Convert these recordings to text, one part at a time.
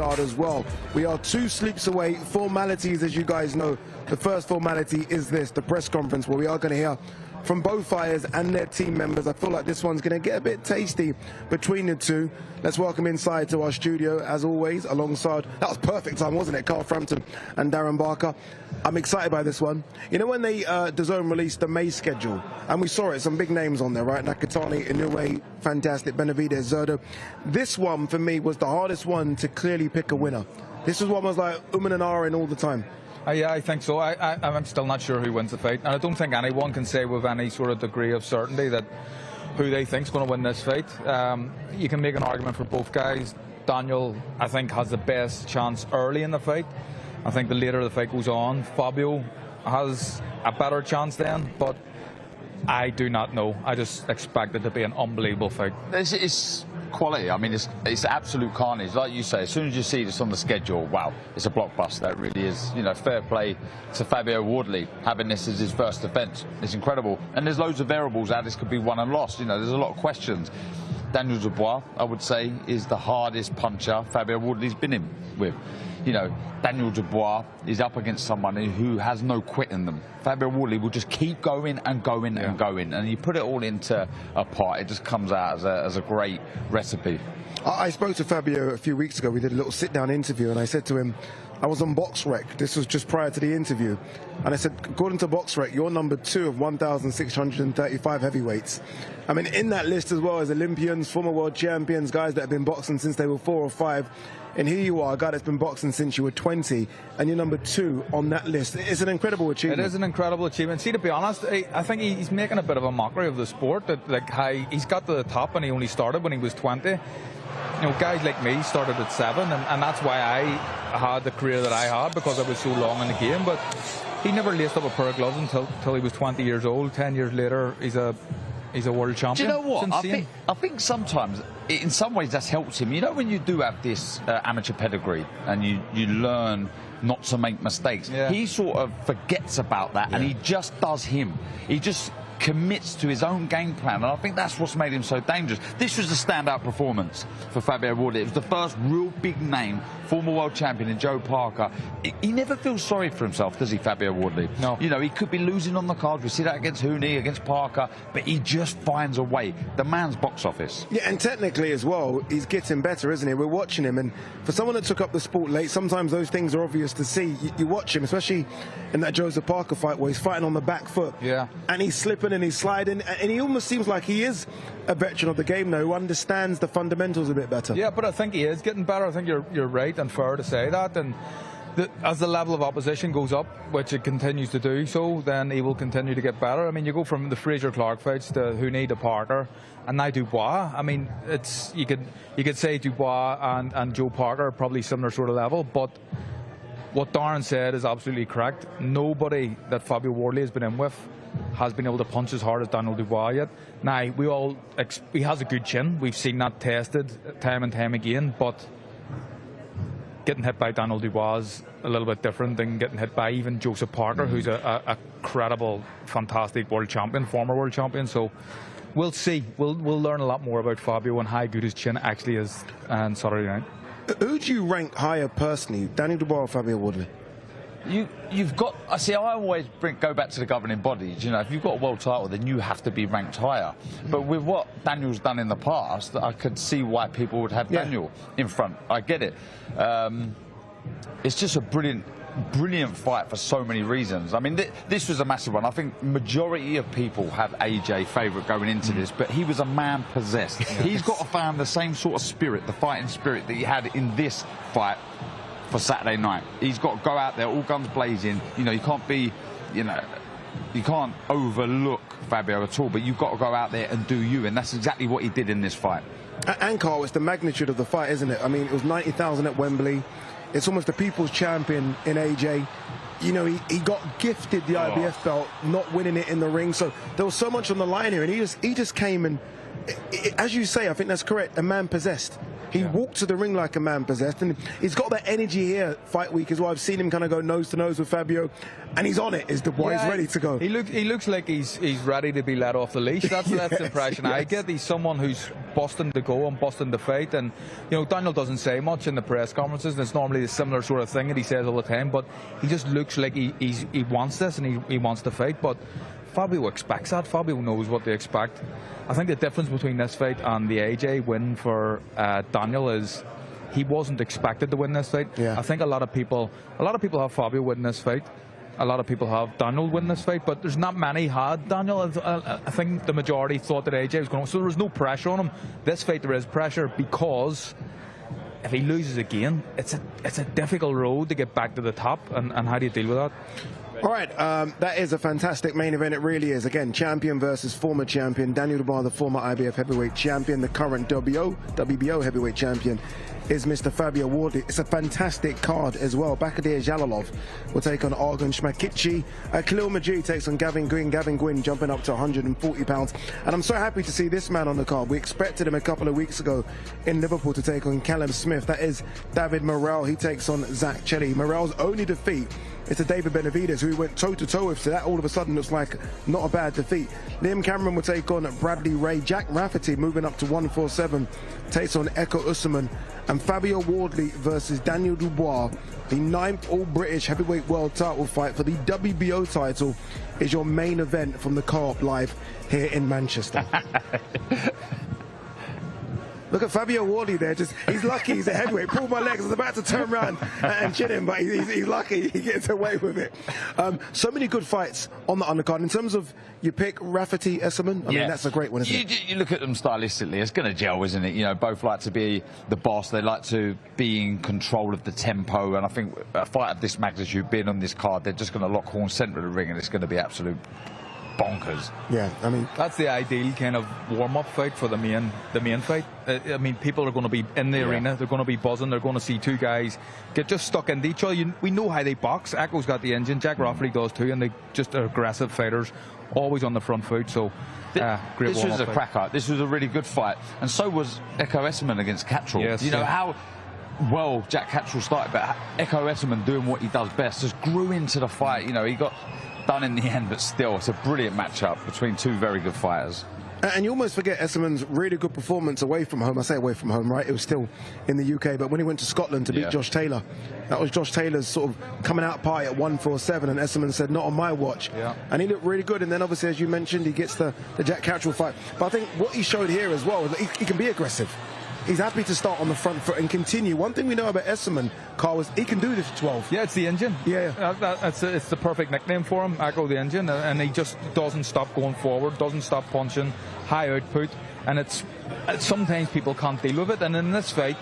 as well. We are 2 sleeps away. Formalities, as you guys know. The first formality is this, the press conference, where we are going to hear from both fighters and their team members. I feel like this one's going to get a bit tasty between the two. Let's welcome inside to our studio, as always, alongside, that was perfect time, wasn't it, Carl Frampton and Darren Barker. I'm excited by this one. You know, when they DAZN released the May schedule, and we saw it, some big names on there, right? Nakatani, Inoue, fantastic, Benavidez, Zerdo. This one, for me, was the hardest one to clearly pick a winner. This was one was like and Aaron all the time. Yeah, I think so. I'm still not sure who wins the fight, and I don't think anyone can say with any sort of degree of certainty that who they think is going to win this fight. You can make an argument for both guys. Daniel, I think, has the best chance early in the fight. I think the later the fight goes on, Fabio has a better chance then, but I do not know. I just expect it to be an unbelievable fight. It's quality. I mean, it's absolute carnage. Like you say, as soon as you see this on the schedule, wow, it's a blockbuster. It really is. You know, fair play to Fabio Wardley having this as his first defence. It's incredible. And there's loads of variables how this could be won and lost. You know, there's a lot of questions. Daniel Dubois, I would say, is the hardest puncher Fabio Wardley's been in with. You know, Daniel Dubois is up against someone who has no quit in them. Fabio Wardley will just keep going and going and going, and you put it all into a pot, it just comes out as a great recipe. I spoke to Fabio a few weeks ago. We did a little sit-down interview, and I said to him, I was on BoxRec. This was just prior to the interview. And I said, according to BoxRec, you're number 2 of 1,635 heavyweights. I mean, in that list as well as Olympians, former world champions, guys that have been boxing since they were 4 or 5. And here you are, a guy that's been boxing since you were 20, and you're number 2 on that list. It's an incredible achievement. It is an incredible achievement. See, to be honest, I think he's making a bit of a mockery of the sport. That, like, he's got to the top, and he only started when he was 20. You know, guys like me started at 7, and that's why I had the career that I had, because I was so long in the game. But he never laced up a pair of gloves until he was 20 years old. 10 years later, he's a world champion. Do you know what? I think sometimes, in some ways, that's helped him. You know, when you do have this amateur pedigree and you learn not to make mistakes, he sort of forgets about that and he just does him. He just commits to his own game plan, and I think that's what's made him so dangerous. This was a standout performance for Fabio Wardley. It was the first real big name, former world champion in Joe Parker. He never feels sorry for himself, does he, Fabio Wardley? No. You know, he could be losing on the card. We see that against Hooney, against Parker, but he just finds a way. The man's box office. Yeah, and technically as well, he's getting better, isn't he? We're watching him, and for someone that took up the sport late, sometimes those things are obvious to see. You watch him, especially in that Joseph Parker fight where he's fighting on the back foot. Yeah. And he's slipping and he's sliding, and he almost seems like he is a veteran of the game now, who understands the fundamentals a bit better. Yeah, but I think he is getting better. I think you're right and fair to say that. And as the level of opposition goes up, which it continues to do so, then he will continue to get better. I mean, you go from the Fraser-Clark fights to Hooney to Parker, and now Dubois. I mean, it's you could say Dubois and Joe Parker are probably similar sort of level, but what Darren said is absolutely correct. Nobody that Fabio Wardley has been in with has been able to punch as hard as Daniel Dubois yet. Now, he has a good chin. We've seen that tested time and time again, but getting hit by Daniel Dubois is a little bit different than getting hit by even Joseph Parker, who's a credible, fantastic world champion, former world champion. So we'll see. We'll learn a lot more about Fabio and how good his chin actually is on Saturday night. Who do you rank higher personally, Daniel Dubois or Fabio Wardley? You've got. I see. I always go back to the governing bodies. You know, if you've got a world title, then you have to be ranked higher. But with what Daniel's done in the past, I could see why people would have Daniel in front. I get it. It's just a brilliant fight for so many reasons. I mean, this was a massive one. I think majority of people have AJ favourite going into this, but he was a man possessed. He's got to find the same sort of spirit, the fighting spirit that he had in this fight for Saturday night. He's got to go out there, all guns blazing. You know, you can't be, you can't overlook Fabio at all, but you've got to go out there and do you, and that's exactly what he did in this fight. And Carl, it's the magnitude of the fight, isn't it? I mean, it was 90,000 at Wembley. It's almost the people's champion in AJ. You know, he got gifted the IBF belt, not winning it in the ring. So there was so much on the line here, and he just came and, as you say, I think that's correct, a man possessed. He walked to the ring like a man possessed, and he's got that energy here fight week as well. I've seen him kind of go nose to nose with Fabio, and he's on it. Is Dubois ready to go? He looks like he's ready to be let off the leash. That's Yes, the impression I get. He's someone who's busting to go and busting to fight, and you know, Daniel doesn't say much in the press conferences, and it's normally a similar sort of thing that he says all the time, but he just looks like he wants this and he wants to fight. But Fabio expects that. Fabio knows what to expect. I think the difference between this fight and the AJ win for Daniel is he wasn't expected to win this fight. Yeah. I think a lot of people have Fabio win this fight. A lot of people have Daniel win this fight, but there's not many had Daniel. I think the majority thought that AJ was going to, so there was no pressure on him. This fight there is pressure, because if he loses again, it's a difficult road to get back to the top, and how do you deal with that? All right, that is a fantastic main event. It really is. Again, champion versus former champion. Daniel Dubois, the former IBF heavyweight champion. The current WBO heavyweight champion is Mr. Fabio Wardley. It's a fantastic card as well. Bakadir Jalalov will take on Argun Shmakici. Khalil Majid takes on Gavin Gwynn. Gavin Gwynn jumping up to 140 pounds. And I'm so happy to see this man on the card. We expected him a couple of weeks ago in Liverpool to take on Callum Smith. That is David Morrell. He takes on Zach Chelly. Morrell's only defeat is to David Benavidez, who he went toe-to-toe with, so that all of a sudden looks like not a bad defeat. Liam Cameron will take on Bradley Ray. Jack Rafferty moving up to 147 takes on Echo Usman. And Fabio Wardley versus Daniel Dubois, the 9th All-British Heavyweight World Title fight for the WBO title, is your main event from the Co-op Live here in Manchester. Look at Fabio Wardley there. He's lucky he's a heavyweight. Pulled my legs. I was about to turn around and chin him, but he's lucky he gets away with it. So many good fights on the undercard. In terms of your pick, Rafferty, Esserman, I mean, that's a great one, isn't it? You look at them stylistically, it's going to gel, isn't it? You know, both like to be the boss. They like to be in control of the tempo. And I think a fight of this magnitude, being on this card, they're just going to lock horns centre of the ring, and it's going to be absolute bonkers. Yeah, I mean, that's the ideal kind of warm-up fight for the main fight. I mean, people are going to be in the arena, they're going to be buzzing, they're going to see two guys get just stuck into each other. We know how they box. Echo's got the engine, Jack Rafferty does too, and they just are aggressive fighters, always on the front foot. So great. This was a cracker. This was a really good fight, and so was Echo Esserman against Cattrall. Yes, you know how well Jack Cattrall started, but Echo Esserman doing what he does best, just grew into the fight. You know, he got done in the end, but still, it's a brilliant matchup between two very good fighters. And you almost forget Esserman's really good performance away from home. I say away from home, right? It was still in the UK, but when he went to Scotland to beat Josh Taylor, that was Josh Taylor's sort of coming out party at 147, and Esserman said, not on my watch. And he looked really good. And then obviously, as you mentioned, he gets the Jack Cattrall fight. But I think what he showed here as well is that he can be aggressive. He's happy to start on the front foot and continue. One thing we know about Esserman, Carl, is he can do this at 12. Yeah, it's the engine. It's the perfect nickname for him, Echo the Engine, and he just doesn't stop going forward, doesn't stop punching, high output, and sometimes people can't deal with it. And in this fight,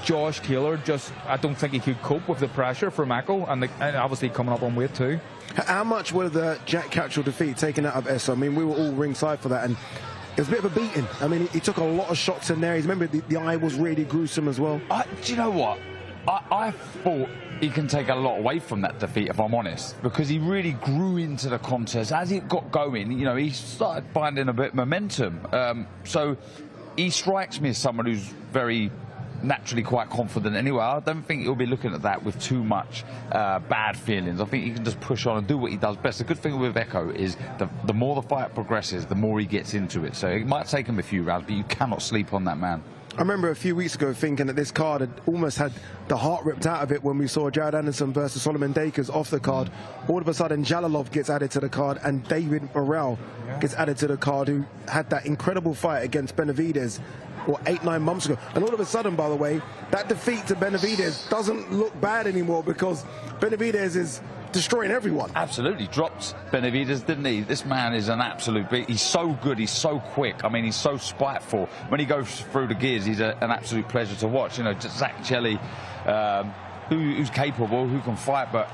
Josh Taylor I don't think he could cope with the pressure from Echo, and obviously coming up on weight too. How much were the Jack Cattrall defeat taken out of Esser? I mean, we were all ringside for that, and it was a bit of a beating. I mean, he took a lot of shots in there. Remember, the eye was really gruesome as well. Do you know what? I thought he can take a lot away from that defeat, if I'm honest, because he really grew into the contest. As it got going, you know, he started finding a bit of momentum. So he strikes me as someone who's very naturally quite confident anyway. I don't think he'll be looking at that with too much bad feelings. I think he can just push on and do what he does best. The good thing with Echo is the more the fight progresses, the more he gets into it. So it might take him a few rounds, but you cannot sleep on that man. I remember a few weeks ago thinking that this card had almost had the heart ripped out of it when we saw Jared Anderson versus Solomon Dakers off the card. All of a sudden, Jalalov gets added to the card, and David Morrell gets added to the card, who had that incredible fight against Benavidez 8-9 months ago. And all of a sudden, by the way, that defeat to Benavidez doesn't look bad anymore, because Benavidez is destroying everyone. Absolutely. Dropped Benavidez, didn't he? This man is an absolute beat. He's so good. He's so quick. I mean, he's so spiteful. When he goes through the gears, he's an absolute pleasure to watch. You know, just Zach Chelly, who's capable, who can fight, but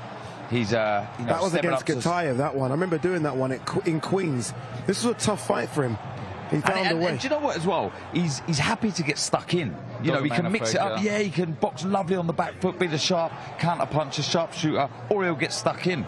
he's, that was against Gatayev, that one. I remember doing that one in Queens. This was a tough fight for him. He found a way. And do you know what as well? He's happy to get stuck in. You know, he can mix it up. Yeah, he can box lovely on the back foot, be the sharp counter puncher, sharpshooter, or he'll get stuck in.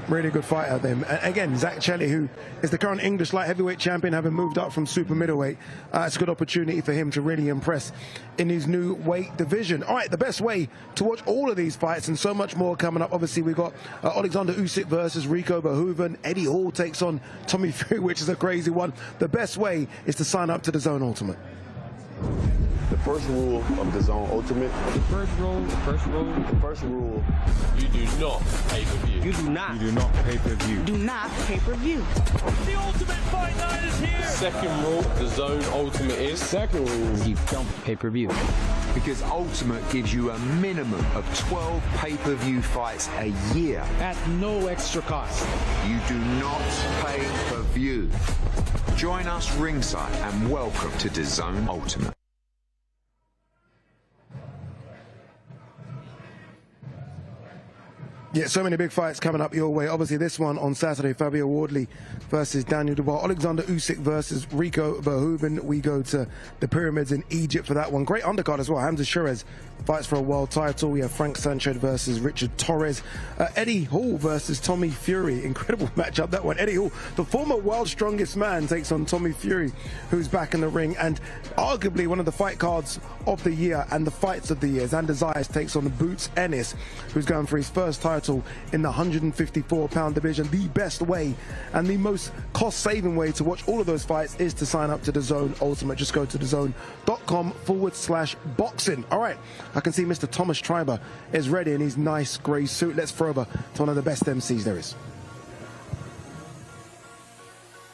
Really good fight out there. Again, Zach Chelli, who is the current English light heavyweight champion, having moved up from super middleweight. It's a good opportunity for him to really impress in his new weight division. All right, the best way to watch all of these fights and so much more coming up. Obviously, we've got Alexander Usyk versus Rico Verhoeven. Eddie Hall takes on Tommy Fury, which is a crazy one. The best way is to sign up to DAZN Ultimate. The first rule of DAZN Ultimate. The first rule. You do not pay-per-view. You do not. You do not pay-per-view. Do not pay-per-view. The Ultimate Fight Night is here. Second rule, DAZN Ultimate is. Second rule. You don't pay-per-view. Because Ultimate gives you a minimum of 12 pay-per-view fights a year. At no extra cost. You do not pay-per-view. Join us ringside and welcome to DAZN Ultimate. Yeah, so many big fights coming up your way. Obviously, this one on Saturday, Fabio Wardley versus Daniel Dubois. Alexander Usyk versus Rico Verhoeven. We go to the pyramids in Egypt for that one. Great undercard as well. Hamza Shirez fights for a world title. We have Frank Sanchez versus Richard Torres. Eddie Hall versus Tommy Fury. Incredible matchup, that one. Eddie Hall, the former world's strongest man, takes on Tommy Fury, who's back in the ring. And arguably one of the fight cards of the year and the fights of the year. Xander Zayas takes on Boots Ennis, who's going for his first title in the 154-pound division. The best way and the most cost-saving way to watch all of those fights is to sign up to DAZN Ultimate. Just go to DAZN.com/boxing. All right, I can see Mr. Thomas Schreiber is ready in his nice grey suit. Let's throw over to one of the best MCs there is.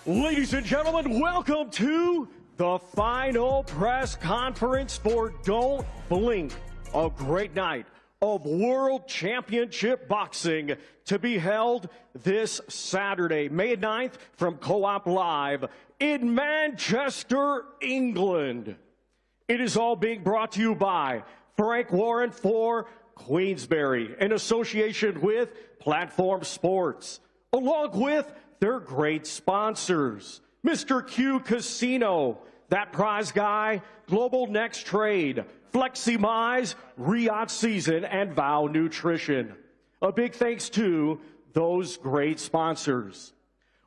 Ladies and gentlemen, welcome to the final press conference for Don't Blink. A great night of World Championship Boxing to be held this Saturday, May 9th, from Co-op Live in Manchester, England. It is all being brought to you by Frank Warren for Queensberry in association with Platform Sports, along with their great sponsors, Mr. Q Casino, That Prize Guy, Global Next Trade, Fleximize, Riyadh Season, and Vow Nutrition. A big thanks to those great sponsors.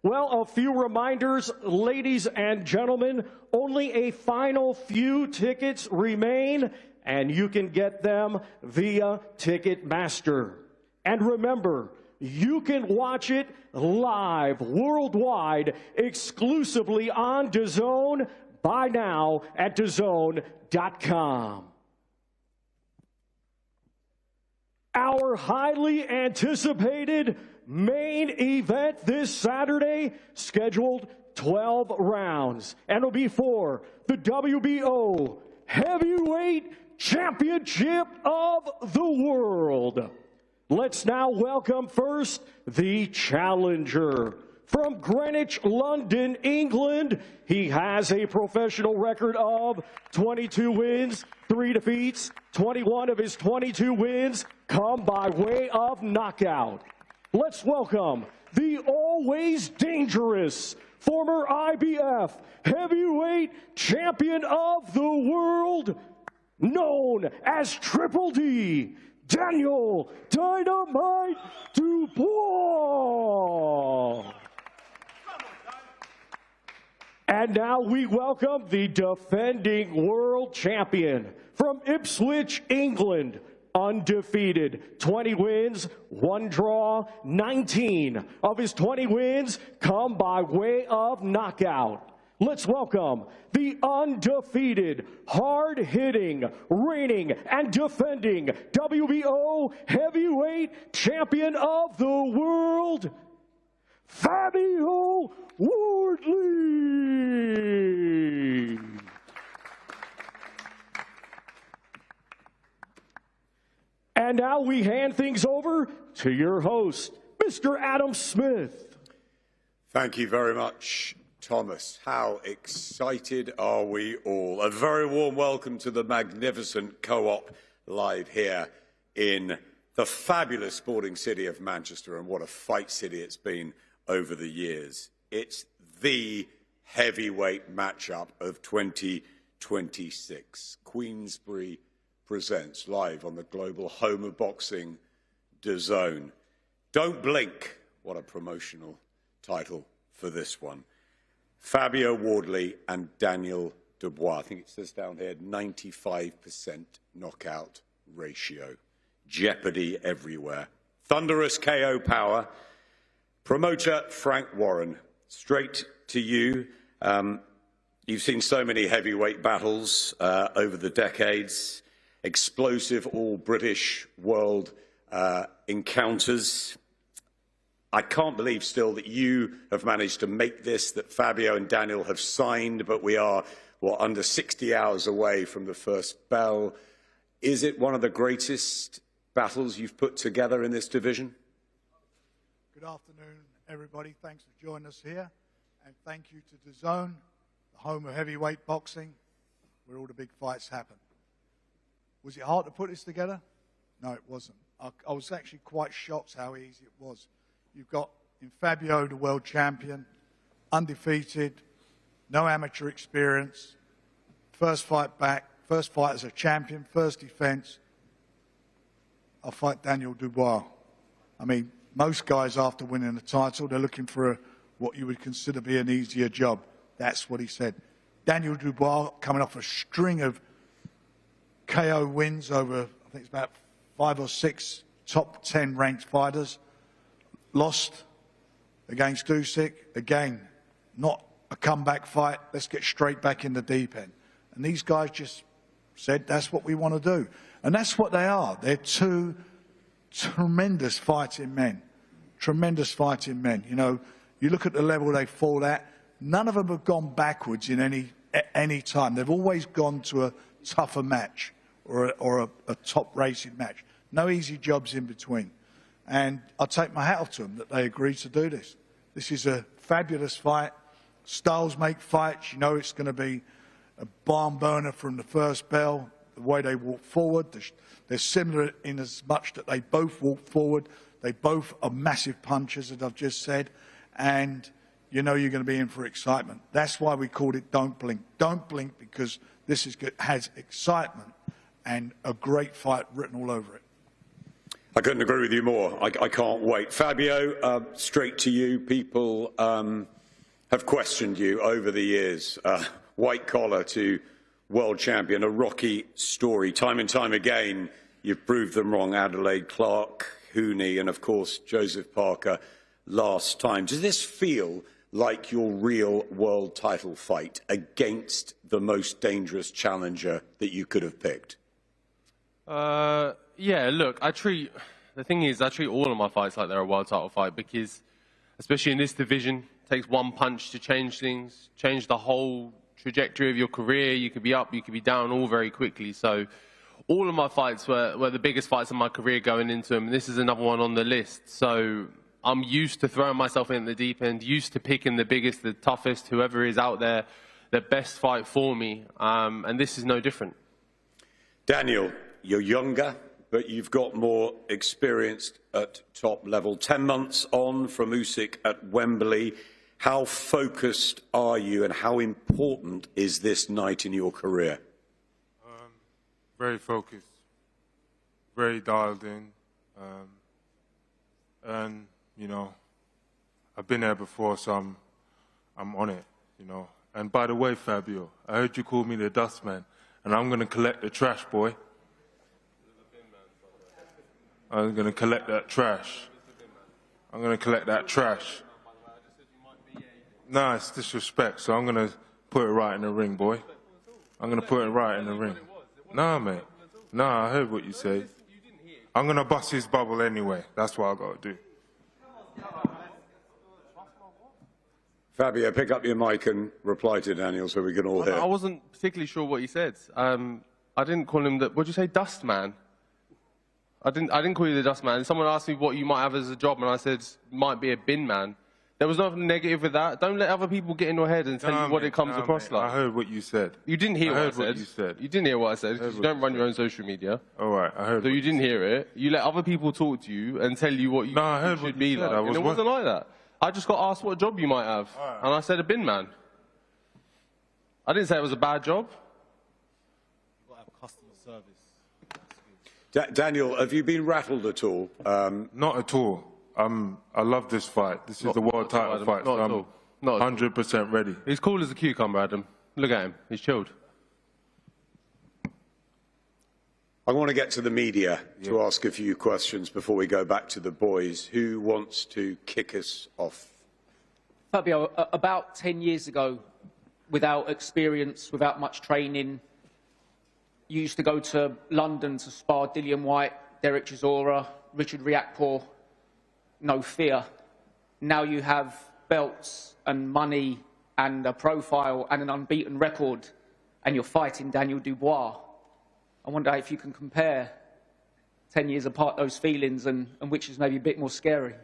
Well, a few reminders, ladies and gentlemen. Only a final few tickets remain, and you can get them via Ticketmaster. And remember, you can watch it live worldwide, exclusively on DAZN. Buy now at DAZN.com. Our highly anticipated main event this Saturday, scheduled 12 rounds, and it'll be for the WBO Heavyweight Championship of the World. Let's now welcome first the challenger. From Greenwich, London, England, he has a professional record of 22 wins, 3 defeats. 21 of his 22 wins come by way of knockout. Let's welcome the always dangerous former IBF heavyweight champion of the world, known as Triple D, Daniel Dynamite Dubois. And now we welcome the defending world champion from Ipswich, England, undefeated, 20 wins, 1 draw, 19 of his 20 wins come by way of knockout. Let's welcome the undefeated, hard-hitting, reigning, and defending WBO heavyweight champion of the world, Fabio Wardley. And now we hand things over to your host, Mr. Adam Smith. Thank you very much, Thomas. How excited are we all? A very warm welcome to the magnificent Co-op Live here in the fabulous sporting city of Manchester, and what a fight city it's been over the years. It's the heavyweight matchup of 2026. Queensberry presents live on the global home of boxing, DAZN. Don't blink what a promotional title for this one. Fabio Wardley and Daniel Dubois. I think it says down here 95% knockout ratio. Jeopardy everywhere. Thunderous KO power. Promoter Frank Warren, straight to you. You've seen so many heavyweight battles over the decades, explosive all-British world encounters. I can't believe still that you have managed to make this, that Fabio and Daniel have signed, but we are, what, under 60 hours away from the first bell. Is it one of the greatest battles you've put together in this division? Good afternoon, everybody. Thanks for joining us here. And thank you to DAZN, the home of heavyweight boxing, where all the big fights happen. Was it hard to put this together? No, it wasn't. I was actually quite shocked how easy it was. You've got in Fabio, the world champion, undefeated, no amateur experience, first fight back, first fight as a champion, first defense. I'll fight Daniel Dubois. I mean, most guys after winning the title, they're looking for what you would consider be an easier job. That's what he said. Daniel Dubois coming off a string of KO wins over, I think it's about 5 or 6 top 10 ranked fighters. Lost against Usyk. Again, not a comeback fight. Let's get straight back in the deep end. And these guys just said, that's what we want to do. And that's what they are. They're two tremendous fighting men. Tremendous fighting men. You know, you look at the level they fought at, none of them have gone backwards in any time. They've always gone to a tougher match or a top racing match. No easy jobs in between. And I'll take my hat off to them that they agreed to do this. This is a fabulous fight. Styles make fights. You know it's going to be a barn burner from the first bell. The way they walk forward, they're similar in as much that they both walk forward. They both are massive punchers, as I've just said. And you know you're going to be in for excitement. That's why we called it Don't Blink. Don't blink because this is good, has excitement and a great fight written all over it. I couldn't agree with you more. I can't wait. Fabio, straight to you. People have questioned you over the years. White collar to world champion, a rocky story. Time and time again, you've proved them wrong. Adelaide, Clark, Hooney, and of course, Joseph Parker last time. Does this feel like your real world title fight against the most dangerous challenger that you could have picked? Yeah, look, the thing is, I treat all of my fights like they're a world title fight because, especially in this division, it takes one punch to change things, change the whole trajectory of your career. You could be up, you could be down all very quickly. So all of my fights were the biggest fights of my career going into them. And this is another one on the list. So I'm used to throwing myself in the deep end, used to picking the biggest, the toughest, whoever is out there, the best fight for me. And this is no different. Daniel, you're younger, but you've got more experience at top level. 10 months on from Usyk at Wembley. How focused are you and how important is this night in your career? Very focused, very dialed in. And, you know, I've been there before, so I'm on it, you know. And by the way, Fabio, I heard you call me the dustman, and I'm going to collect the trash, boy. I'm going to collect that trash. I'm going to collect that trash. Nah, it's disrespect, so I'm going to put it right in the ring, boy. I'm going to put it right in the ring. Nah, mate. Nah, I heard what you said. I'm going to bust his bubble anyway. That's what I got to do. Fabio, pick up your mic and reply to Daniel so we can all hear. I wasn't particularly sure what he said. I didn't call him what did you say, dust man? I didn't call you the dust man. Someone asked me what you might have as a job, and I said might be a bin man. There was nothing negative with that. Don't let other people get in your head and tell you what it comes across like. I heard what you said. You didn't hear what I said. What you said. You didn't hear what I said because you don't run your own social media. All right, I heard. So you didn't hear it. You let other people talk to you and tell you what you should be like. And it wasn't like that. I just got asked what job you might have, and I said a bin man. I didn't say it was a bad job. You've got to have customer service. Daniel, have you been rattled at all? Not at all. I love this fight. This is the world title fight. Not at So all. Not I'm 100% ready. He's cool as a cucumber, Adam. Look at him. He's chilled. I want to get to the media to ask a few questions before we go back to the boys. Who wants to kick us off? Fabio, about 10 years ago, without experience, without much training, you used to go to London to spar Dillian Whyte, Derek Chisora, Richard Riakporhe, no fear. Now you have belts and money and a profile and an unbeaten record, and you're fighting Daniel Dubois. I wonder if you can compare 10 years apart those feelings and which is maybe a bit more scary.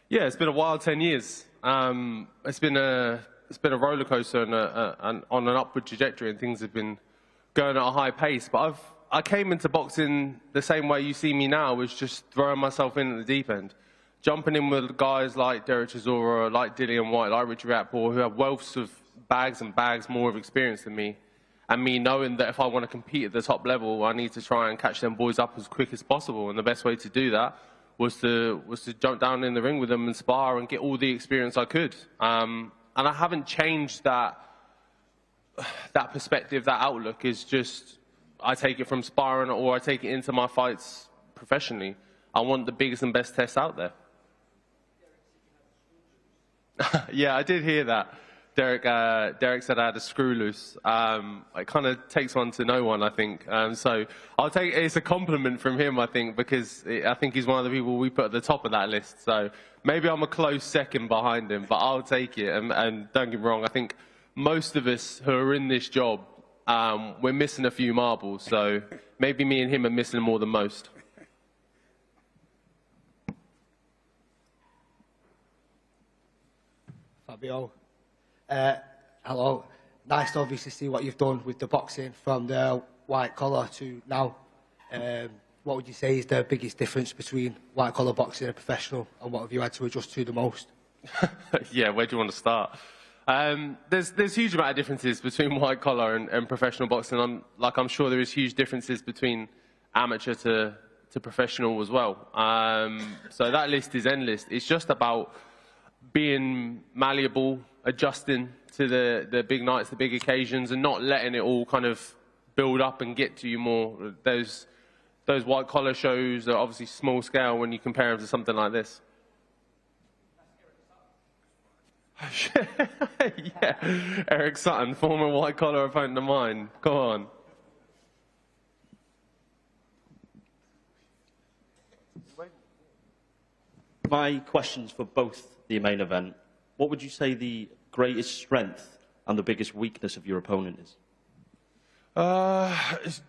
Yeah, it's been a wild 10 years. It's been a roller coaster and on an upward trajectory, and things have been going at a high pace. But I came into boxing the same way you see me now, was just throwing myself in at the deep end, jumping in with guys like Derek Chisora, like Dillian Whyte, like Richard Riakporhe, who have wealths of bags and bags more of experience than me. And me knowing that if I want to compete at the top level, I need to try and catch them boys up as quick as possible. And the best way to do that was to jump down in the ring with them and spar and get all the experience I could. And I haven't changed that perspective, that outlook. Is just, I take it from sparring or I take it into my fights professionally. I want the biggest and best tests out there. Yeah, I did hear that. Derek said I had a screw loose. It kind of takes one to know one, I think. So I'll take it's a compliment from him, I think, because I think he's one of the people we put at the top of that list. So maybe I'm a close second behind him, but I'll take it. And don't get me wrong, I think most of us who are in this job, we're missing a few marbles. So maybe me and him are missing more than most. Fabio. Hello. Nice to obviously see what you've done with the boxing from the white collar to now. What would you say is the biggest difference between white collar boxing and professional, and what have you had to adjust to the most? Yeah, where do you want to start? There's huge amount of differences between white collar and professional boxing. I'm sure there is huge differences between amateur to professional as well. So that list is endless. It's just about being malleable, adjusting to the big nights, the big occasions, and not letting it all kind of build up and get to you more. Those white collar shows are obviously small scale when you compare them to something like this. Yeah, Eric Sutton, former white collar opponent of mine. Come on. My questions for both the main event. What would you say the greatest strength and the biggest weakness of your opponent is?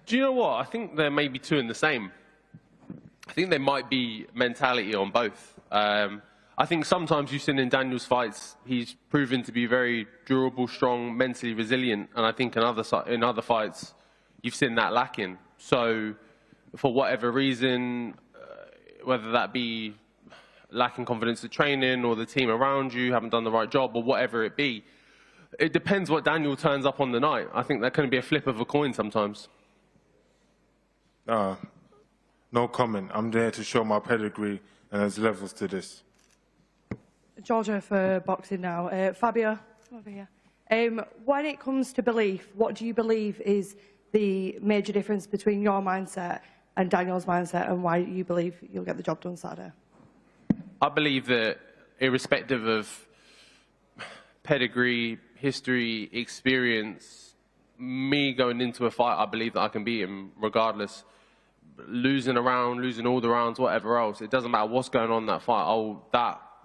Do you know what? I think there may be two in the same. I think there might be mentality on both. I think sometimes you've seen in Daniel's fights, he's proven to be very durable, strong, mentally resilient, and I think in other fights, you've seen that lacking. So, for whatever reason, whether that be lacking confidence in training or the team around you haven't done the right job or whatever it be, it depends what Daniel turns up on the night. I think that can be a flip of a coin sometimes. No comment. I'm there to show my pedigree, and there's levels to this. Georgia for boxing now. Fabio, over here. When it comes to belief, what do you believe is the major difference between your mindset and Daniel's mindset, and why you believe you'll get the job done Saturday? I believe that irrespective of pedigree, history, experience, me going into a fight, I believe that I can beat him regardless. Losing a round, losing all the rounds, whatever else, it doesn't matter what's going on in that fight.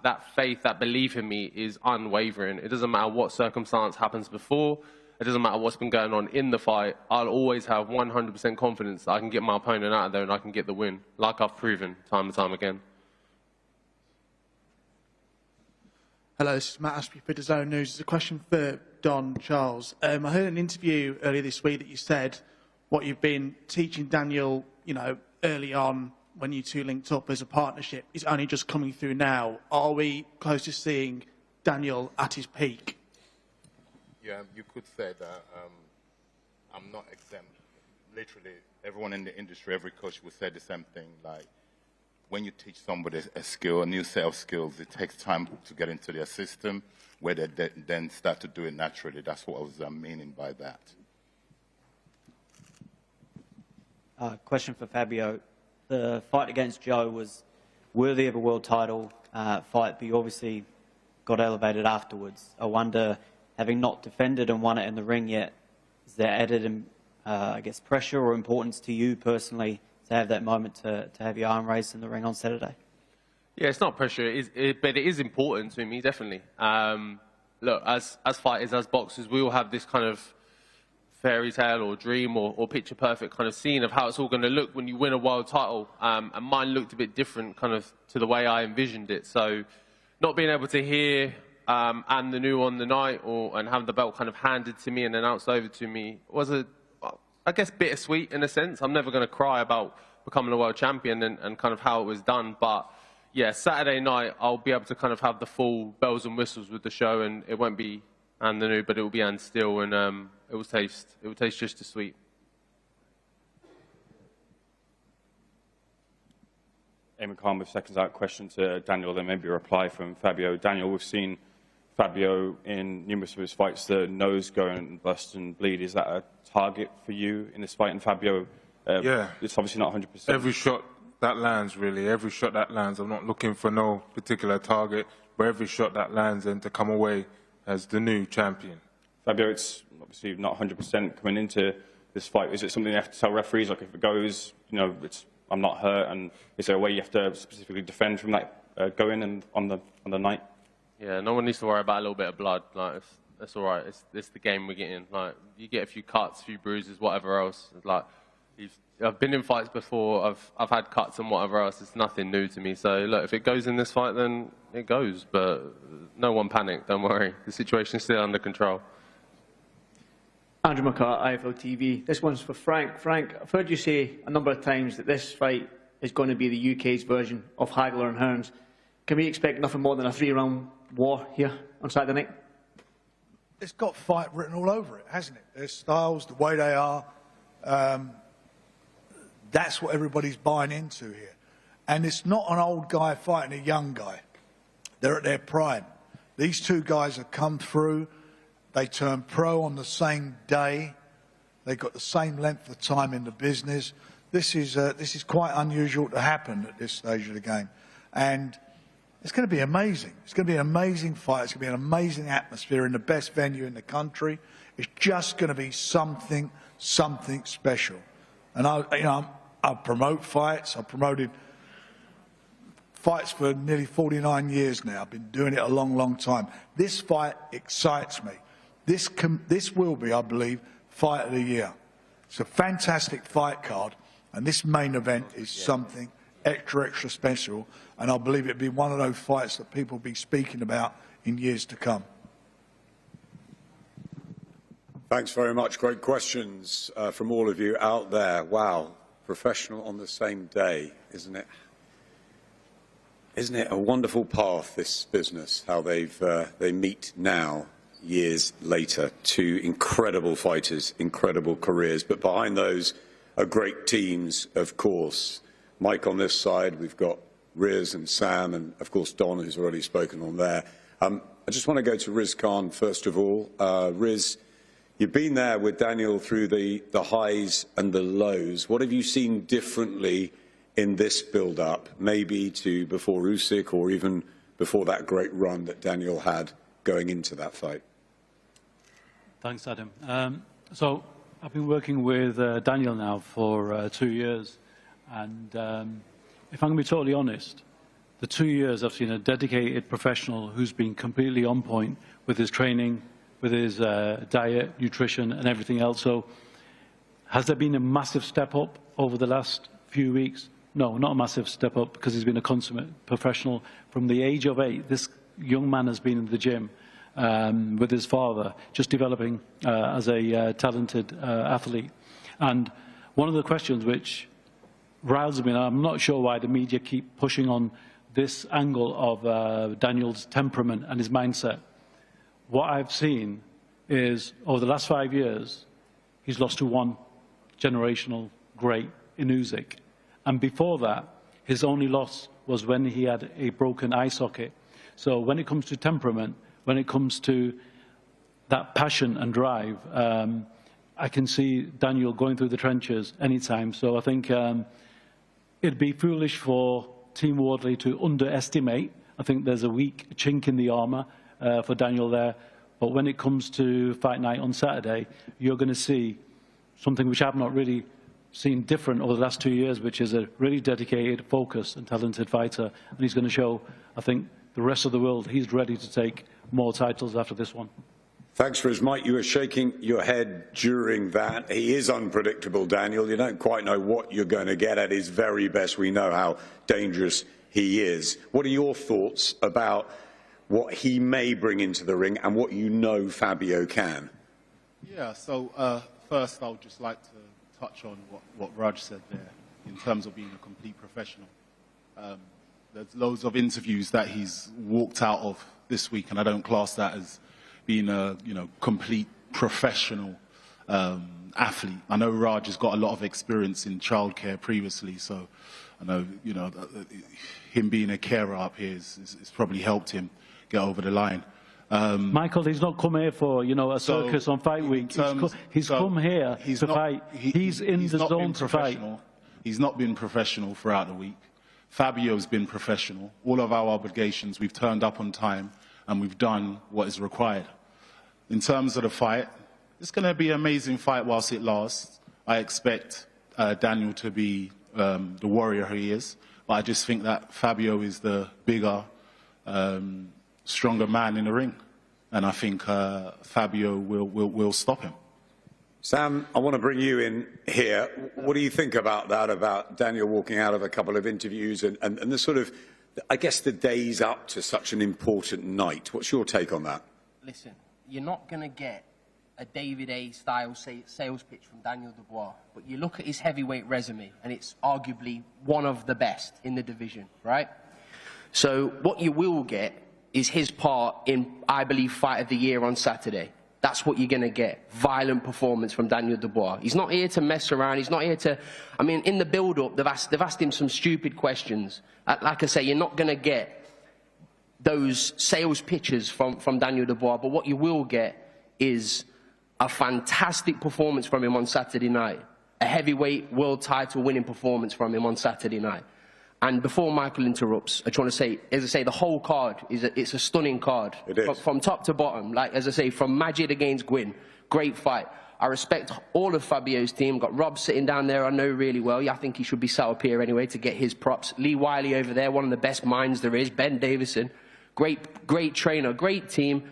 That faith, that belief in me is unwavering. It doesn't matter what circumstance happens before. It doesn't matter what's been going on in the fight. I'll always have 100% confidence that I can get my opponent out of there and I can get the win, like I've proven time and time again. Hello, this is Matt Ashby for DAZN News. It's a question for Don Charles. I heard an interview earlier this week that you said what you've been teaching Daniel, early on when you two linked up as a partnership is only just coming through now. Are we close to seeing Daniel at his peak? Yeah, you could say that. I'm not exempt. Literally, everyone in the industry, every coach would say the same thing. Like, when you teach somebody a skill, a new set of skills, it takes time to get into their system, where they then start to do it naturally. That's what I was meaning by that. Question for Fabio. The fight against Joe was worthy of a world title fight, but you obviously got elevated afterwards. I wonder, having not defended and won it in the ring yet, is there added, I guess, pressure or importance to you personally to have that moment to have your arm raised in the ring on Saturday? Yeah, it's not pressure, but it is important to me, definitely. Look, as fighters, as boxers, we all have this kind of fairy tale or dream or picture-perfect kind of scene of how it's all going to look when you win a world title. And mine looked a bit different kind of to the way I envisioned it. So not being able to hear and the new on the night and have the belt kind of handed to me and announced over to me was, I guess, bittersweet in a sense. I'm never going to cry about becoming a world champion and kind of how it was done. But yeah, Saturday night, I'll be able to kind of have the full bells and whistles with the show, and it won't be and the new, but it will be and still, and it will taste just as sweet. Eamon Khan with Seconds Out. Question to Daniel, then maybe a reply from Fabio. Daniel, we've seen Fabio in numerous of his fights, the nose go and bust and bleed. Is that a target for you in this fight? And Fabio, yeah, it's obviously not 100%. Every shot that lands, really, every shot that lands. I'm not looking for no particular target, but every shot that lands and to come away as the new champion. Fabio, it's obviously not 100% coming into this fight. Is it something you have to tell referees, like if it goes, you know, I'm not hurt, and is there a way you have to specifically defend from that going and on the night? Yeah, no one needs to worry about a little bit of blood. Like, it's all right. It's the game we're getting. Like, you get a few cuts, a few bruises, whatever else. Like, I've been in fights before. I've had cuts and whatever else. It's nothing new to me. So look, if it goes in this fight, then it goes. But no one panic. Don't worry. The situation's still under control. Andrew McCart, IFL TV. This one's for Frank. Frank, I've heard you say a number of times that this fight is going to be the UK's version of Hagler and Hearns. Can we expect nothing more than a 3-round war here on Saturday night? It's got fight written all over it, hasn't it? Their styles, the way they are. That's what everybody's buying into here. And it's not an old guy fighting a young guy. They're at their prime. These two guys have come through. They turned pro on the same day. They've got the same length of time in the business. This is quite unusual to happen at this stage of the game. And it's going to be amazing. It's going to be an amazing fight. It's going to be an amazing atmosphere in the best venue in the country. It's just going to be something special. And I promote fights. I've promoted fights for nearly 49 years now. I've been doing it a long, long time. This fight excites me. This will be, I believe, fight of the year. It's a fantastic fight card, and this main event is something extra special, and I believe it'll be one of those fights that people will be speaking about in years to come. Thanks very much. Great questions from all of you out there. Wow, professional on the same day, isn't it? Isn't it a wonderful path, this business, how they meet now, years later, two incredible fighters, incredible careers, but behind those are great teams, of course. Mike on this side, we've got Riz and Sam, and of course Don, who's already spoken on there. I just want to go to Riz Khan first of all. Riz, you've been there with Daniel through the highs and the lows. What have you seen differently in this build-up, maybe to before Usyk or even before that great run that Daniel had going into that fight? Thanks, Adam. So I've been working with Daniel now for 2 years, and if I'm going to be totally honest, the 2 years I've seen a dedicated professional who's been completely on point with his training, with his diet, nutrition and everything else. So has there been a massive step up over the last few weeks? No, not a massive step up, because he's been a consummate professional. From the age of 8, this young man has been in the gym with his father, just developing as a talented athlete. And one of the questions which riles me, and I'm not sure why the media keep pushing on this angle of Daniel's temperament and his mindset. What I've seen is, over the last 5 years, he's lost to one generational great in Usyk. And before that, His only loss was when he had a broken eye socket. So when it comes to temperament, when it comes to that passion and drive, I can see Daniel going through the trenches anytime. So I think it'd be foolish for Team Wardley to underestimate. I think there's a weak chink in the armour for Daniel there. But when it comes to fight night on Saturday, you're going to see something which I've not really seen different over the last 2 years, which is a really dedicated, focused and talented fighter. And he's going to show, I think, the rest of the world he's ready to take more titles after this one. Thanks for his mic. You were shaking your head during that. He is unpredictable, Daniel. You don't quite know what you're going to get at his very best. We know how dangerous he is. What are your thoughts about what he may bring into the ring and what you know Fabio can? Yeah, so first I would just like to touch on what Raj said there in terms of being a complete professional. There's loads of interviews that he's walked out of this week, and I don't class that as being a complete professional athlete. I know Raj has got a lot of experience in childcare previously, so I know him being a carer up here has probably helped him get over the line. Michael, he's not come here for a circus on fight week. He's come here to fight. He's in the zone to fight. He's not been professional throughout the week. Fabio's been professional. All of our obligations, we've turned up on time and we've done what is required. In terms of the fight, it's going to be an amazing fight whilst it lasts. I expect Daniel to be the warrior he is, but I just think that Fabio is the bigger, stronger man in the ring, and I think Fabio will stop him. Sam, I want to bring you in here. What do you think about that, about Daniel walking out of a couple of interviews and the sort of, I guess, the days up to such an important night? What's your take on that? Listen, you're not going to get a David A style sales pitch from Daniel Dubois, but you look at his heavyweight resume and it's arguably one of the best in the division, right? So what you will get is his part in, I believe, Fight of the Year on Saturday. That's what you're going to get. Violent performance from Daniel Dubois. He's not here to mess around. He's not here to... I mean, in the build-up, they've asked him some stupid questions. Like I say, you're not going to get those sales pitches from Daniel Dubois, but what you will get is a fantastic performance from him on Saturday night. A heavyweight world title winning performance from him on Saturday night. And before Michael interrupts, I just want to say, as I say, the whole card it's a stunning card. It is. From top to bottom. Like, as I say, from Majid against Gwyn, great fight. I respect all of Fabio's team. Got Rob sitting down there, I know really well. Yeah, I think he should be sat up here anyway to get his props. Lee Wiley over there, one of the best minds there is. Ben Davison, great trainer, great team.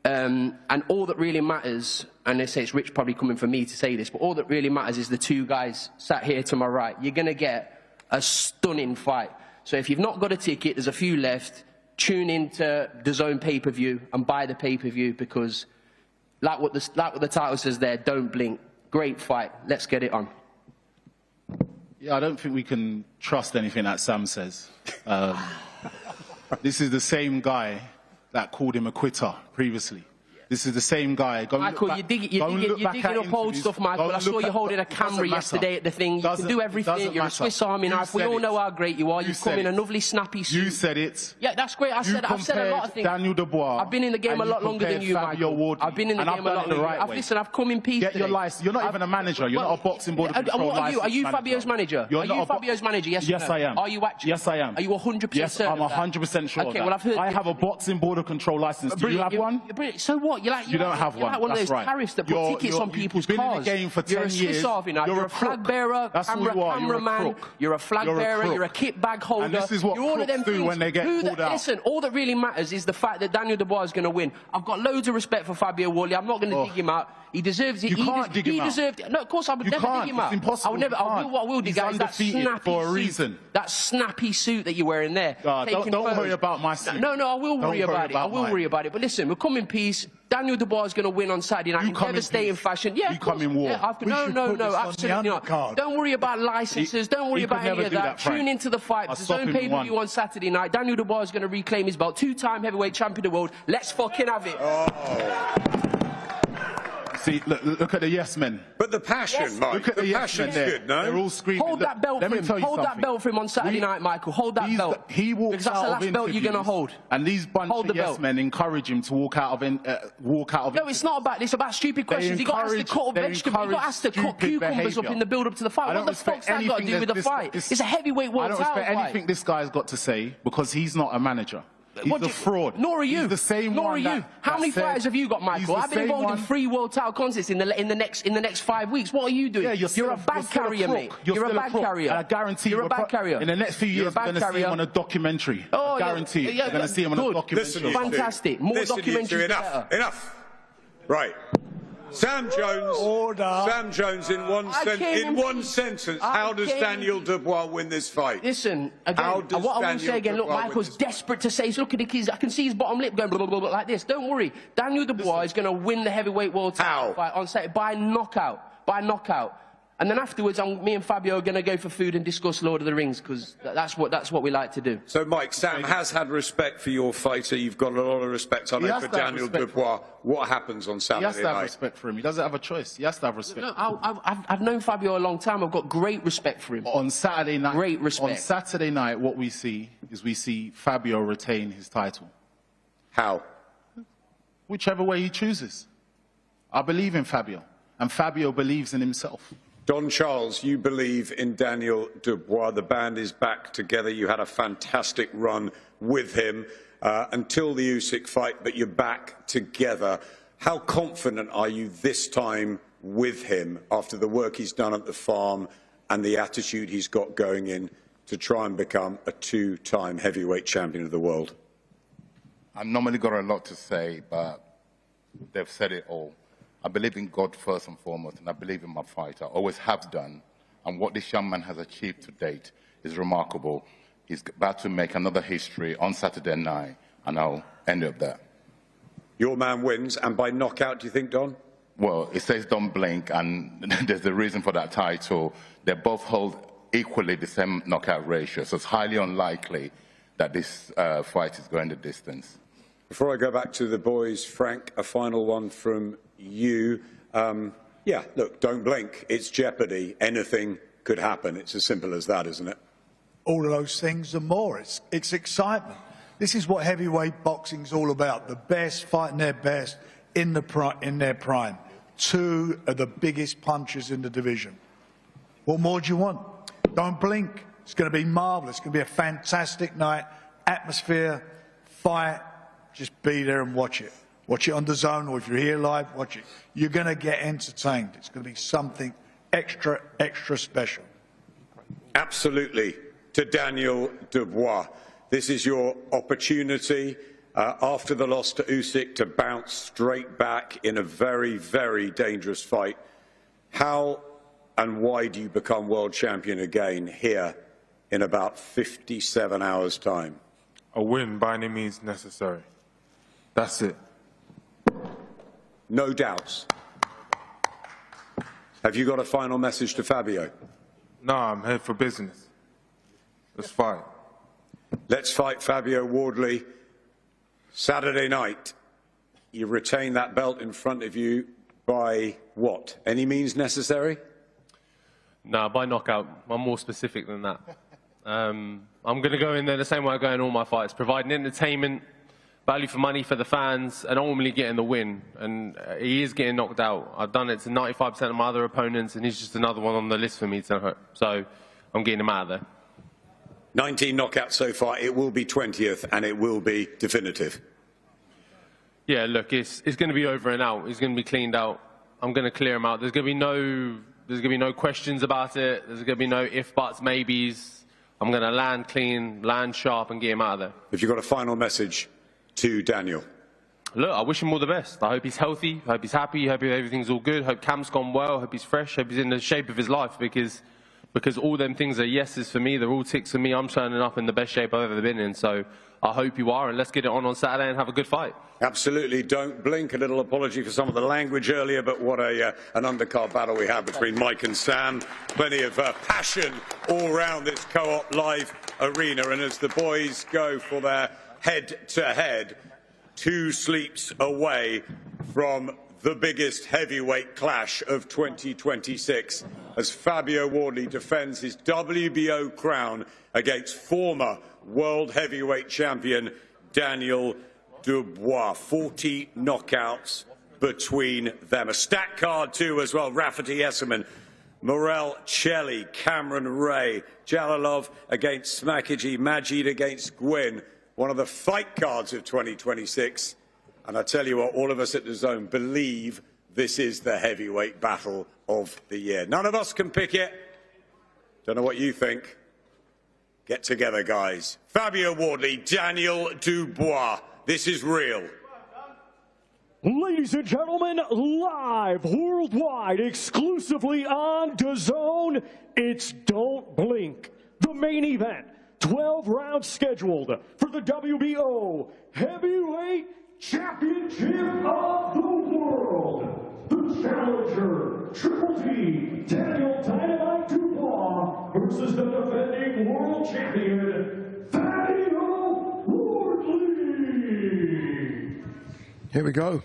And all that really matters, and they say it's Rich probably coming for me to say this, but all that really matters is the two guys sat here to my right. You're going to get a stunning fight. So if you've not got a ticket, there's a few left. Tune into DAZN pay-per-view and buy the pay-per-view, because like what the title says there, don't blink. Great fight. Let's get it on. Yeah, I don't think we can trust anything that Sam says. This is the same guy that called him a quitter previously. This is the same guy. Michael, you're digging up old stuff, Michael. I saw you holding a camera yesterday at the thing. You can do everything. You're a Swiss Army knife. We all know how great you are. You've come in a lovely snappy suit. You said it. Yeah, that's great. I've said a lot of things. Daniel Dubois. I've been in the game a lot longer than you, Michael. I've been in the game a lot longer. Listen, I've come in peace. Get your license. You're not even a manager. You're not a boxing board of control license. Are you Fabio's manager? Are you Fabio's manager? Yes, yes, I am. Are you actually? Yes, I am. Are you 100% certain? Yes, I'm 100% sure. Okay, well, I've heard. I have a boxing board of control license. Do you have one? So what? You don't have one. You're like one of those tariffs that put tickets on people's cars. You've been in the game for 10 years. You're a Swiss Army knife. You're a flag bearer, cameraman. You're a flag bearer. You're a kit bag holder. And this is what crooks do when they get pulled out. Listen, all that really matters is the fact that Daniel Dubois is going to win. I've got loads of respect for Fabio Wardley. I'm not going to dig him out. He deserves it. You can't dig him out. He deserved it. No, of course I would never dig him out. It's impossible. I will dig out. That snappy suit. That snappy suit that you're wearing there. Don't worry about my suit. No, I will worry about it. I will worry about it. But listen, we'll come in peace. Daniel Dubois is going to win on Saturday night in devastating fashion. Yeah, you come in war. Yeah, no, absolutely not. Don't worry about licenses. Don't worry about any of that. Tune into the fight. DAZN pay-per-view on Saturday night. Daniel Dubois is going to reclaim his belt. 2-time heavyweight champion of the world. Let's fucking have it. See, look at the yes men. But the passion, Mike. Look at the yes men there. Good, no? They're all screaming. Hold that belt for him. Hold that belt for him on Saturday night, Michael. Hold that belt. He walks because that's out the last of belt you're going to hold. And these bunch of yes men encourage him to walk out of. No, it's not about this. It's about stupid questions. You got asked to cut vegetables. You got asked to cut cucumbers up in the build-up to the fight. What the fuck's that got to do with the fight? It's a heavyweight world title fight. I don't respect anything this guy's got to say because he's not a manager. He's a fraud. Nor are you. He's the same Nor one are you. How many fighters have you got, Michael? I've been involved in 3 world title contests in the next 5 weeks. What are you doing? Yeah, you're a bag carrier, mate. You're a bag carrier. And I guarantee you're a bag carrier. In the next few years, we're going to see him on a documentary. Oh, I guarantee. You're going to see him on a documentary. Fantastic. More documentaries. Enough. Right. Sam Jones. Sam Jones, in one sentence, how does Daniel Dubois win this fight? Listen, again, what I will say again, look, Michael's desperate to say, look at the kids, I can see his bottom lip going blah, blah, blah, like this. Don't worry, Daniel Dubois is going to win the heavyweight world title fight on Saturday by knockout. By knockout. And then afterwards, me and Fabio are going to go for food and discuss Lord of the Rings, because that's what we like to do. So, Mike, Sam has had respect for your fighter. You've got a lot of respect, I know, for Daniel Dubois. What happens on Saturday night? He has to have respect for him. He doesn't have a choice. He has to have respect. No, I've known Fabio a long time. I've got great respect for him. On Saturday night, great respect. On Saturday night, what we see is Fabio retain his title. How? Whichever way he chooses. I believe in Fabio, and Fabio believes in himself. Don Charles, you believe in Daniel Dubois. The band is back together. You had a fantastic run with him until the Usyk fight, but you're back together. How confident are you this time with him after the work he's done at the farm and the attitude he's got going in to try and become a 2-time heavyweight champion of the world? I've normally got a lot to say, but they've said it all. I believe in God first and foremost, and I believe in my fight. I always have done. And what this young man has achieved to date is remarkable. He's about to make another history on Saturday night, and I'll end up there. Your man wins, and by knockout, do you think, Don? Well, it says don't blink, and there's a reason for that title. They both hold equally the same knockout ratio, so it's highly unlikely that this fight is going the distance. Before I go back to the boys, Frank, a final one from you. Yeah, look, don't blink. It's jeopardy. Anything could happen. It's as simple as that, isn't it? All of those things and more. It's excitement. This is what heavyweight boxing's all about. The best fighting their best in their prime. 2 of the biggest punchers in the division. What more do you want? Don't blink. It's going to be marvellous. It's going to be a fantastic night. Atmosphere, fight. Just be there and watch it. Watch it on DAZN, or if you're here live, watch it. You're going to get entertained. It's going to be something extra, extra special. Absolutely. To Daniel Dubois, this is your opportunity after the loss to Usyk to bounce straight back in a very, very dangerous fight. How and why do you become world champion again here in about 57 hours' time? A win by any means necessary. That's it. No doubts. Have you got a final message to Fabio? No, I'm here for business. Let's fight. Let's fight, Fabio Wardley. Saturday night, you retain that belt in front of you by what? Any means necessary? No, by knockout. I'm more specific than that. I'm going to go in there the same way I go in all my fights, providing entertainment, value for money for the fans, and ultimately getting the win. And he is getting knocked out. I've done it to 95% of my other opponents, and he's just another one on the list for me to hurt. So I'm getting him out of there. 19 knockouts so far. It will be 20th, and it will be definitive. Yeah, look, it's going to be over and out. He's going to be cleaned out. I'm going to clear him out. There's going to be no questions about it. There's going to be no if, buts, maybes. I'm going to land clean, land sharp, and get him out of there. If you've got a final message to Daniel. Look, I wish him all the best. I hope he's healthy. I hope he's happy. I hope everything's all good. I hope camp's gone well. I hope he's fresh. I hope he's in the shape of his life because all them things are yeses for me. They're all ticks for me. I'm turning up in the best shape I've ever been in. So I hope you are, and let's get it on Saturday and have a good fight. Absolutely. Don't blink. A little apology for some of the language earlier, but what an undercard battle we had between Mike and Sam. Plenty of passion all round this Co-op Live arena. And as the boys go for their head-to-head, 2 sleeps away from the biggest heavyweight clash of 2026 as Fabio Wardley defends his WBO crown against former world heavyweight champion Daniel Dubois. 40 knockouts between them. A stacked card too as well. Rafferty Esserman, Morel Chelly, Cameron Ray, Jalalov against Smakiji, Majid against Gwyn. One of the fight cards of 2026. And I tell you what, all of us at DAZN believe this is the heavyweight battle of the year. None of us can pick it. Don't know what you think. Get together, guys. Fabio Wardley, Daniel Dubois. This is real. Ladies and gentlemen, live worldwide, exclusively on DAZN, it's Don't Blink, the main event. 12 rounds scheduled for the WBO Heavyweight Championship of the World. The challenger, Triple T, Daniel Dynamite Dubois versus the defending world champion, Fabio Wardley. Here we go.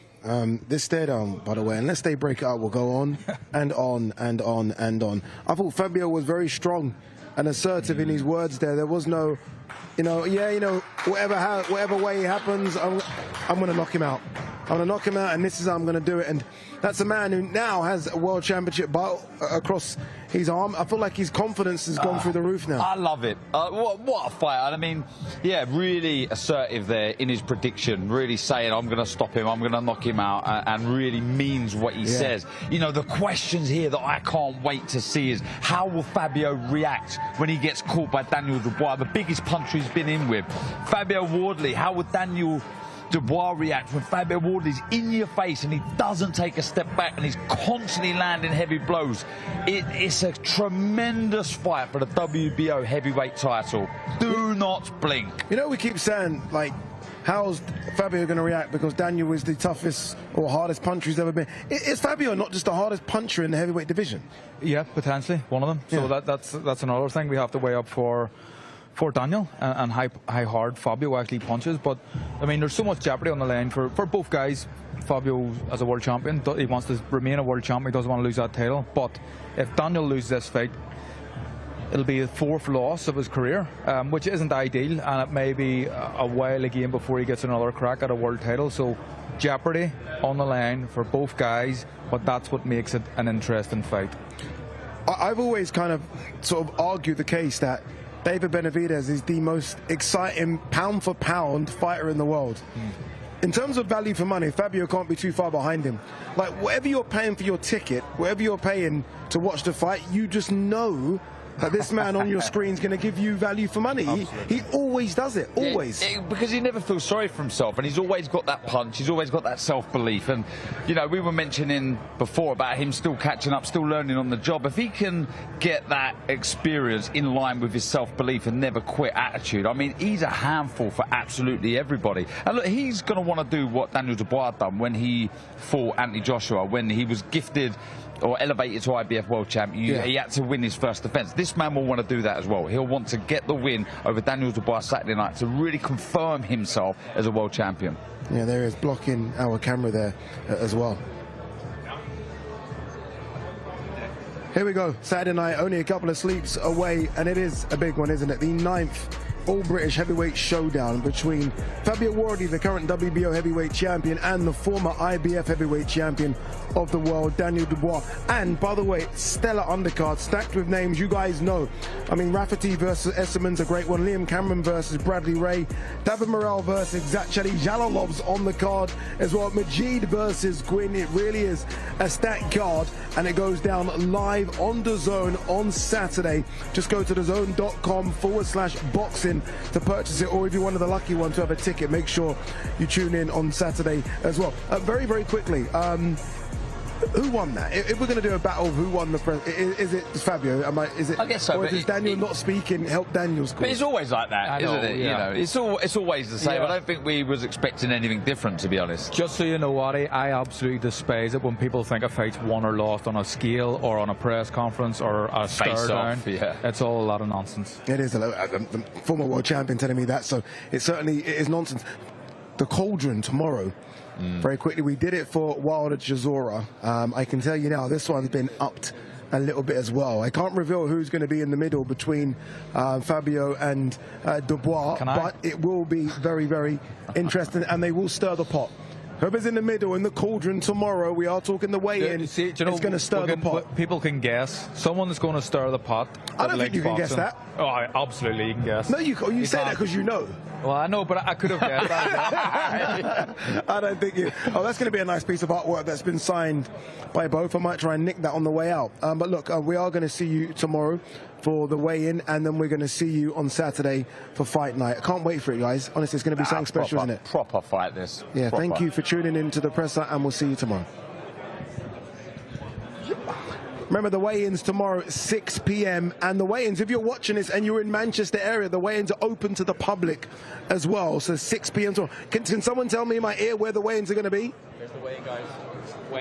This stare down, by the way, unless they break it up, will go on and on and on and on. I thought Fabio was very strong and assertive in his words there. There was no, whatever way it happens, I'm going to knock him out. I'm going to knock him out, and this is how I'm going to do it. And that's a man who now has a world championship belt across his arm. I feel like his confidence has gone through the roof now. I love it. What a fight. I mean, yeah, really assertive there in his prediction, really saying, I'm going to stop him, I'm going to knock him out, and really means what he says. You know, the questions here that I can't wait to see is, how will Fabio react when he gets caught by Daniel Dubois, the biggest puncher he's been in with? Fabio Wardley, how would Daniel Dubois react when Fabio Wardley's in your face and he doesn't take a step back and he's constantly landing heavy blows? It's a tremendous fight for the WBO heavyweight title. Do not blink. You know, we keep saying, like, how's Fabio going to react because Daniel is the toughest or hardest puncher he's ever been. Is Fabio not just the hardest puncher in the heavyweight division? Yeah, potentially one of them. So that's another thing we have to weigh up for Daniel and how hard Fabio actually punches. But I mean, there's so much jeopardy on the line for both guys. Fabio, as a world champion, he wants to remain a world champion. He doesn't want to lose that title. But if Daniel loses this fight, it'll be the 4th loss of his career, which isn't ideal, and it may be a while again before he gets another crack at a world title. So jeopardy on the line for both guys, but that's what makes it an interesting fight. I've always kind of sort of argued the case that David Benavidez is the most exciting pound-for-pound fighter in the world. In terms of value for money, Fabio can't be too far behind him. Like, whatever you're paying for your ticket, whatever you're paying to watch the fight, you just know that this man on your screen is going to give you value for money. He always does it, always. Because he never feels sorry for himself, and he's always got that punch, he's always got that self-belief. And, you know, we were mentioning before about him still catching up, still learning on the job. If he can get that experience in line with his self-belief and never quit attitude, I mean, he's a handful for absolutely everybody. And look, he's going to want to do what Daniel Dubois done when he fought Anthony Joshua, when he was gifted or elevated to IBF world champion. He had to win his first defence. This man will want to do that as well. He'll want to get the win over Daniel Dubois Saturday night to really confirm himself as a world champion. Yeah, there is blocking our camera there as well. Here we go, Saturday night, only a couple of sleeps away, and it is a big one, isn't it? The 9th all-British heavyweight showdown between Fabio Wardley, the current WBO heavyweight champion, and the former IBF heavyweight champion of the world, Daniel Dubois. And, by the way, stellar undercard, stacked with names you guys know. I mean, Rafferty versus Esserman's a great one. Liam Cameron versus Bradley Ray. David Morel versus Zachary Jalalov's on the card as well. Majid versus Gwyn. It really is a stacked card, and it goes down live on DAZN on Saturday. Just go to DAZN.com/boxing to purchase it, or if you're one of the lucky ones to have a ticket, make sure you tune in on Saturday as well. Very, very quickly, who won that? If we're going to do a battle of who won the press, is it Fabio? Is it? I guess so. Or does Daniel not speaking help Daniel's cause? But it's always like that, isn't it? Yeah. You know, it's always the same. I don't think we was expecting anything different, to be honest. Just so you know, Waddy, I absolutely despise it when people think a fight's won or lost on a scale or on a press conference or a stare down. It's all a lot of nonsense. It is a lot. The former world champion telling me that, so it certainly is nonsense. The cauldron tomorrow very quickly. We did it for Wilder Chisora. I can tell you now, this one's been upped a little bit as well. I can't reveal who's going to be in the middle between Fabio and Dubois, but it will be very, very interesting, and they will stir the pot. Whoever's in the middle in the cauldron tomorrow, we are talking the weigh-in, is going to stir the pot. People can guess. Someone's going to stir the pot. I don't think you can guess that. Oh, absolutely, you can guess. No, you say that because you know. Well, I know, but I could have guessed. I don't think you. Oh, that's going to be a nice piece of artwork that's been signed by both. I might try and nick that on the way out. But look, we are going to see you tomorrow for the weigh-in, and then we're going to see you on Saturday for fight night. I can't wait for it, guys. Honestly, it's going to be something special, isn't it? Proper fight, this. Yeah, proper. Thank you for tuning in to the presser, and we'll see you tomorrow. Remember, the weigh-ins tomorrow at 6 p.m. And the weigh-ins, if you're watching this and you're in Manchester area, the weigh-ins are open to the public as well. So 6 p.m. tomorrow. Can someone tell me in my ear where the weigh-ins are going to be? There's the weigh-in, guys.